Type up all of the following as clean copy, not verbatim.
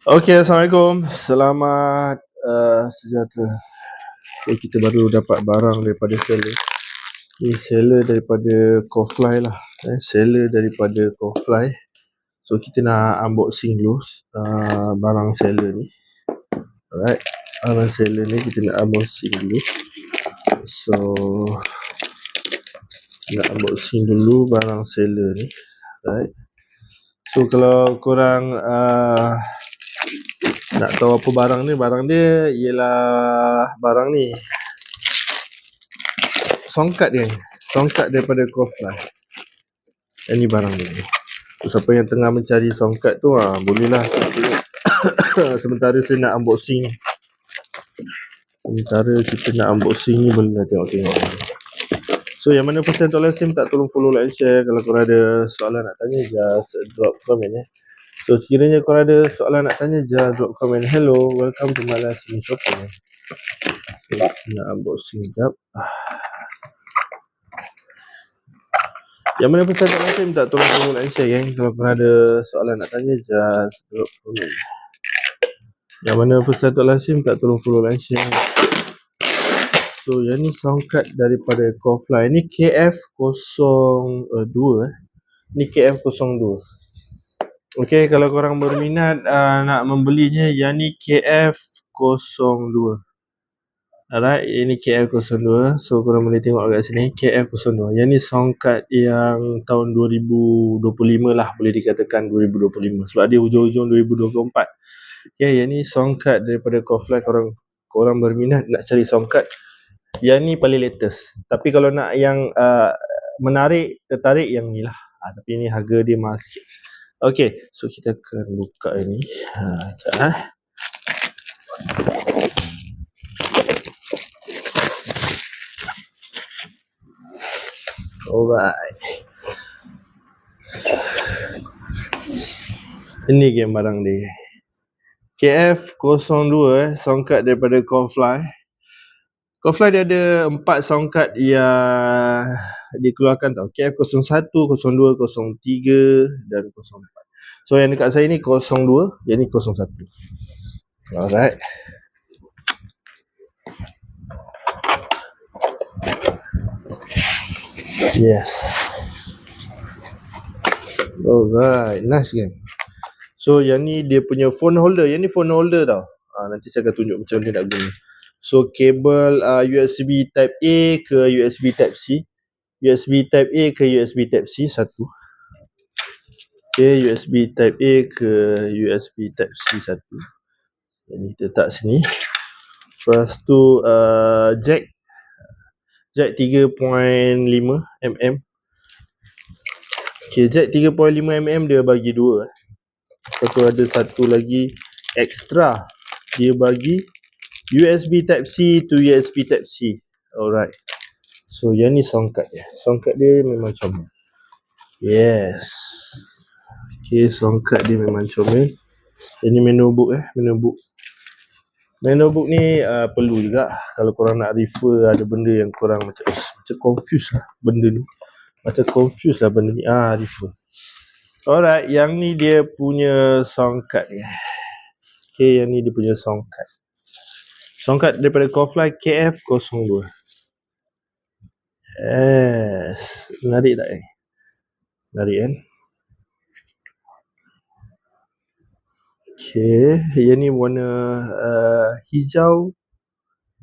Okey, Assalamualaikum. Selamat sejahtera. Okay, kita baru dapat barang daripada seller. Ni seller daripada Cofly lah. Seller daripada Cofly. So kita nak unboxing dulu barang seller ni. Alright. Barang seller ni kita nak unboxing dulu. So nak unboxing dulu barang seller ni. Alright. So kalau korang nak tahu apa barang dia ialah barang ni, songkat dia ni, songkat daripada Cofly. Ini barang dia. So, siapa yang tengah mencari songkat tu bolehlah sementara saya nak unboxing, boleh lah tengok-tengok. So yang mana pesan Tok Lasim tak tolong follow, like, share. Kalau korang ada soalan nak tanya, just drop comment ya. So sekiranya korang ada soalan nak tanya, just drop comment. Hello, welcome to my Lasim Shopping. Nak unboxing sekejap. Yang mana pesan Tok Lasim tak tolong follow, like, share gang. Kalau korang ada soalan nak tanya, just drop comment. Yang mana pesan Tok Lasim tak tolong follow, like, share. So yang ni songkat daripada Cofly. Ni KF02 Ni KF02. Okay, kalau korang berminat nak membelinya, yang ni KF02. Alright, ini KF02. So korang boleh tengok kat sini, KF02. Yang ni songkat yang tahun 2025 lah, boleh dikatakan 2025 sebab dia hujung-hujung 2024. Okay, yang ni songkat daripada Cofly. Korang berminat nak cari songkat, yang ni paling latest. Tapi kalau nak yang tertarik yang ni lah. Tapi ni harga dia mahal sikit. Okay, so kita akan buka ini. Sekejap. Alright. Ini game barang dia. KF02 songkat daripada Cofly. Cofly dia ada 4 songkat yang dikeluarkan tau. KF01, 02, 03 dan 04. So yang dekat saya ni 02, yang ni 01. Alright. Yes. Alright, nice kan. So yang ni dia punya phone holder. Yang ni phone holder tau. Nanti saya akan tunjuk macam mana nak guna. So kabel USB Type A ke USB Type C. USB Type A ke USB Type C satu. Okay, USB Type A ke USB Type C satu. Ini kita letak sini. Lepas tu jack 3.5 mm. Okay, jack 3.5 mm dia bagi dua. Lepas tu ada satu lagi extra, dia bagi USB Type C to USB Type C. Alright. So yang ni songkat dia. Songkat dia memang comel. Yes. Okay, songkat dia memang comel. Ini menu book Menu book ni perlu juga kalau korang nak refer ada benda yang korang macam confused lah benda ni. Refer. Alright, yang ni dia punya songkat ni. Okay, yang ni dia punya songkat. Songkat daripada Cofly KF02. Yes. Menarik tak ni? Menarik kan? Okay, yang ni warna hijau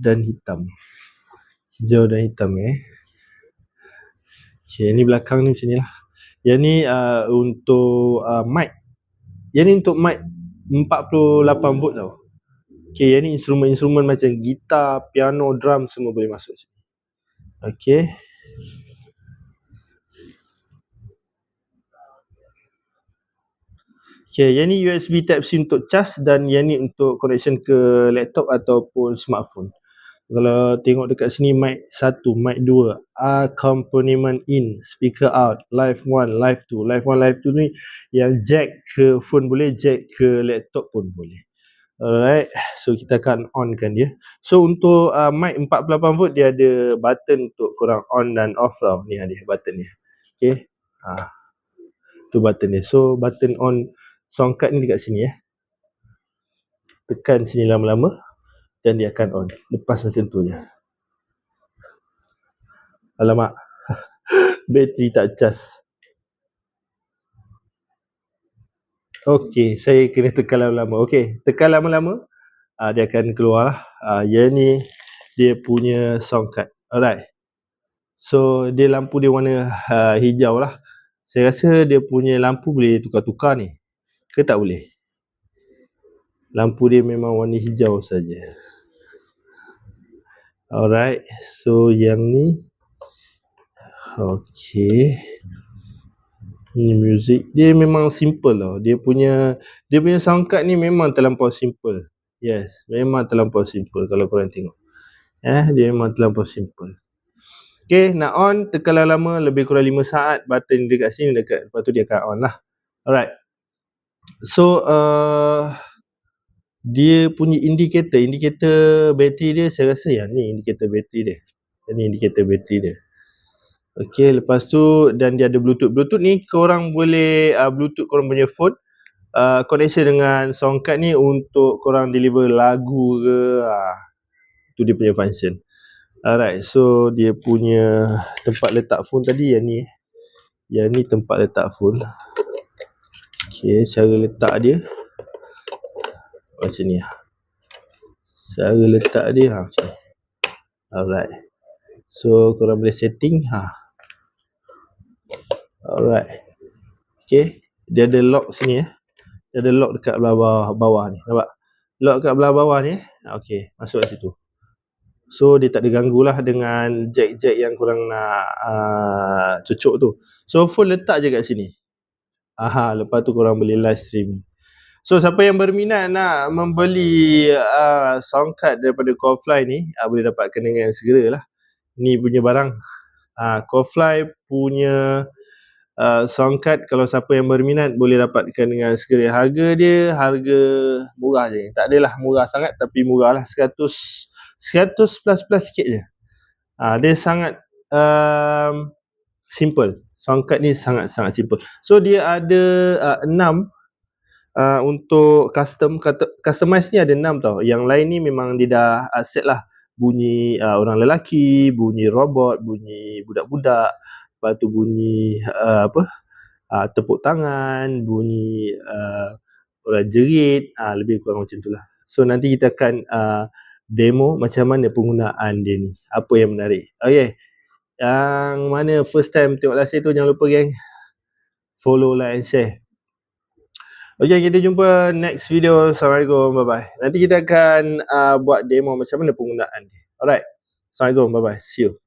dan hitam. Hijau dan hitam Okay, ni belakang ni macam ni lah. Yang ni untuk mic. Yang ni untuk mic 48 volt tau. Okay, yang ni instrumen-instrumen macam gitar, piano, drum semua boleh masuk sini. Okay. Okay, yang ni USB Type C untuk cas dan yang ni untuk connection ke laptop ataupun smartphone. Kalau tengok dekat sini, mic 1, mic 2, accompaniment in, speaker out, live 1, live 2. Live 1, live 2 ni yang jack ke phone boleh, jack ke laptop pun boleh. Alright, so kita akan on kan dia. So untuk mic 48 volt dia ada button untuk korang on dan off tau. Ni ada button ni. Okay, tu button dia. So button on songkat ni dekat sini tekan sini lama-lama dan dia akan on. Lepas macam tu je. Alamak, bateri tak cas. Okey, saya kena tekan lama-lama. Okey, tekan lama-lama, dia akan keluar lah. Yang ni dia punya sound card. Alright. So dia lampu dia warna hijau lah. Saya rasa dia punya lampu boleh tukar-tukar ni. Ke tak boleh? Lampu dia memang warna hijau saja. Alright. So yang ni, okey. Ni music. Dia memang simple tau. Dia punya sound card ni memang terlampau simple. Yes, memang terlampau simple kalau korang tengok. Dia memang terlampau simple. Okay, nak on, tekan lama lebih kurang 5 saat. Button dekat sini dekat. Lepas tu dia akan on lah. Alright. So, dia punya indikator bateri dia, saya rasa yang ni indikator bateri dia. Ini indikator bateri dia. Okay, lepas tu dan dia ada Bluetooth. Bluetooth ni korang boleh Bluetooth korang punya phone, connection dengan sound card ni untuk korang deliver lagu ke. Tu dia punya function. Alright, so dia punya tempat letak phone tadi yang ni. Yang ni tempat letak phone. Okay, cara letak dia macam ni. Cara letak dia macam ni. Alright. So korang boleh setting. Alright. Okay, dia ada lock sini. Dia ada lock dekat belah bawah ni. Nampak? Lock kat belah bawah ni. Okay, masuk kat situ. So dia tak ada ganggu lah dengan jack-jack yang korang nak cucuk tu. So phone letak je kat sini. Lepas tu korang boleh live streaming. So siapa yang berminat nak membeli sound card daripada Callfly ni, boleh dapatkan dengan segera lah. Ni punya barang. Callfly punya sound card, kalau siapa yang berminat boleh dapatkan dengan segera. Harga dia harga murah je. Tak adalah murah sangat tapi murah lah. 100 plus sikit je. Dia sangat simple. Sound card ni sangat-sangat simple. So dia ada 6 untuk customize ni ada 6 tau. Yang lain ni memang dia dah set lah. Bunyi orang lelaki, bunyi robot, bunyi budak-budak, lepas tu bunyi tepuk tangan, bunyi orang jerit, lebih kurang macam tu lah. So nanti kita akan demo macam mana penggunaan dia ni. Apa yang menarik. Okay, yang mana first time tengok live tu jangan lupa geng, follow, like and share. Okay, kita jumpa next video. Assalamualaikum, bye bye. Nanti kita akan buat demo macam mana penggunaan dia. Alright, Assalamualaikum, bye bye, see you.